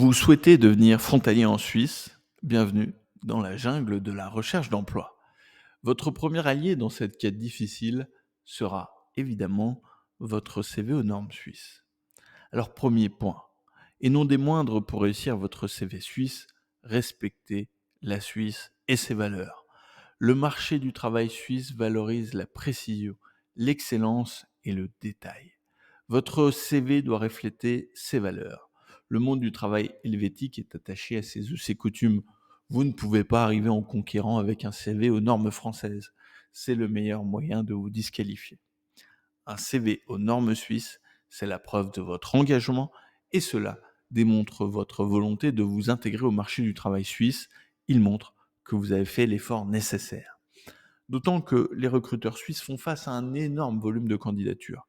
Vous souhaitez devenir frontalier en Suisse? Bienvenue dans la jungle de la recherche d'emploi. Votre premier allié dans cette quête difficile sera évidemment votre CV aux normes suisses. Alors premier point, et non des moindres pour réussir votre CV suisse, respectez la Suisse et ses valeurs. Le marché du travail suisse valorise la précision, l'excellence et le détail. Votre CV doit refléter ces valeurs. Le monde du travail helvétique est attaché à ses us et coutumes. Vous ne pouvez pas arriver en conquérant avec un CV aux normes françaises. C'est le meilleur moyen de vous disqualifier. Un CV aux normes suisses, c'est la preuve de votre engagement et cela démontre votre volonté de vous intégrer au marché du travail suisse. Il montre que vous avez fait l'effort nécessaire. D'autant que les recruteurs suisses font face à un énorme volume de candidatures.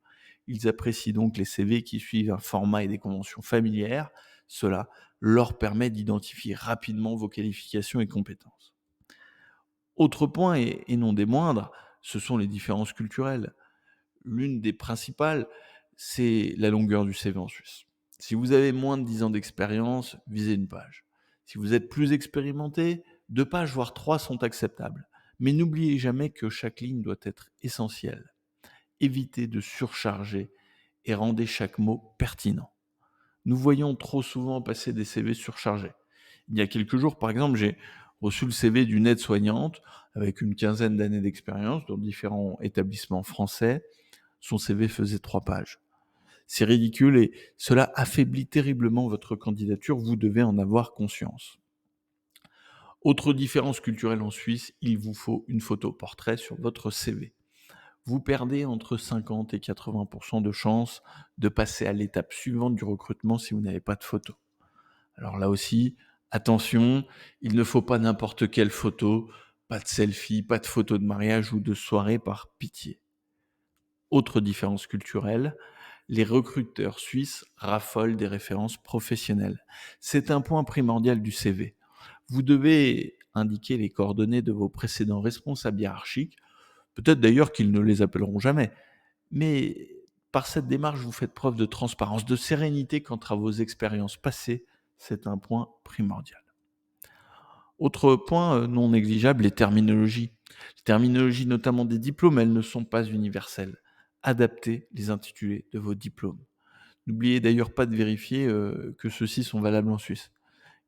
Ils apprécient donc les CV qui suivent un format et des conventions familières. Cela leur permet d'identifier rapidement vos qualifications et compétences. Autre point, et non des moindres, ce sont les différences culturelles. L'une des principales, c'est la longueur du CV en Suisse. Si vous avez moins de 10 ans d'expérience, visez une page. Si vous êtes plus expérimenté, 2 pages, voire 3 sont acceptables. Mais n'oubliez jamais que chaque ligne doit être essentielle. Évitez de surcharger et rendez chaque mot pertinent. Nous voyons trop souvent passer des CV surchargés. Il y a quelques jours, par exemple, j'ai reçu le CV d'une aide-soignante avec une quinzaine d'années d'expérience dans différents établissements français. Son CV faisait 3 pages. C'est ridicule et cela affaiblit terriblement votre candidature, vous devez en avoir conscience. Autre différence culturelle en Suisse, il vous faut une photo portrait sur votre CV. Vous perdez entre 50 et 80% de chances de passer à l'étape suivante du recrutement si vous n'avez pas de photo. Alors là aussi, attention, il ne faut pas n'importe quelle photo, pas de selfie, pas de photo de mariage ou de soirée par pitié. Autre différence culturelle, les recruteurs suisses raffolent des références professionnelles. C'est un point primordial du CV. Vous devez indiquer les coordonnées de vos précédents responsables hiérarchiques, peut-être d'ailleurs qu'ils ne les appelleront jamais, mais par cette démarche, vous faites preuve de transparence, de sérénité quant à vos expériences passées, c'est un point primordial. Autre point non négligeable, les terminologies. Les terminologies notamment des diplômes, elles ne sont pas universelles. Adaptez les intitulés de vos diplômes. N'oubliez d'ailleurs pas de vérifier que ceux-ci sont valables en Suisse.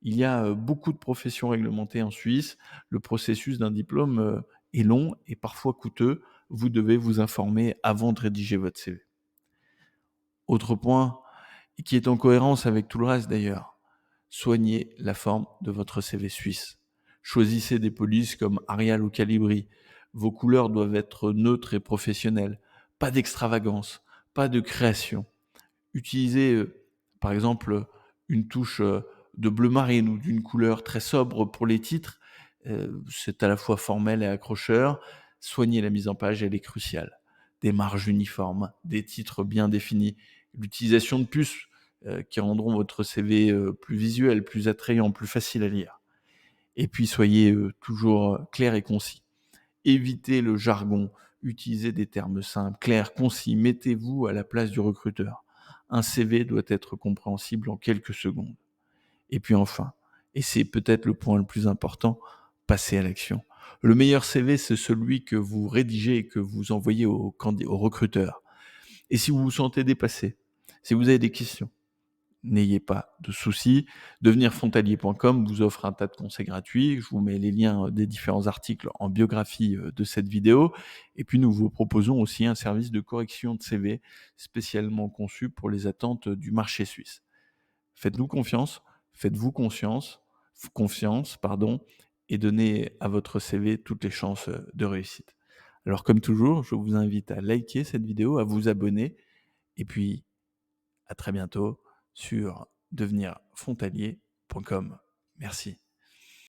Il y a beaucoup de professions réglementées en Suisse. Le processus d'un diplôme est long et parfois coûteux. Vous devez vous informer avant de rédiger votre CV. Autre point, et qui est en cohérence avec tout le reste d'ailleurs, soignez la forme de votre CV suisse. Choisissez des polices comme Arial ou Calibri. Vos couleurs doivent être neutres et professionnelles. Pas d'extravagance, pas de création. Utilisez, par exemple, une touche de bleu marine ou d'une couleur très sobre pour les titres. C'est à la fois formel et accrocheur. Soignez la mise en page, elle est cruciale. Des marges uniformes, des titres bien définis, l'utilisation de puces qui rendront votre CV plus visuel, plus attrayant, plus facile à lire. Et puis soyez toujours clair et concis. Évitez le jargon, utilisez des termes simples, clairs, concis, mettez-vous à la place du recruteur. Un CV doit être compréhensible en quelques secondes. Et puis enfin, et c'est peut-être le point le plus important, passez à l'action. Le meilleur CV, c'est celui que vous rédigez et que vous envoyez au recruteur. Et si vous vous sentez dépassé, si vous avez des questions, n'ayez pas de soucis. Devenirfrontalier.com vous offre un tas de conseils gratuits. Je vous mets les liens des différents articles en biographie de cette vidéo. Et puis, nous vous proposons aussi un service de correction de CV spécialement conçu pour les attentes du marché suisse. Faites-nous confiance, faites-vous confiance, et donnez à votre CV toutes les chances de réussite. Alors, comme toujours, je vous invite à liker cette vidéo, à vous abonner, et puis à très bientôt sur devenirfrontalier.com. Merci.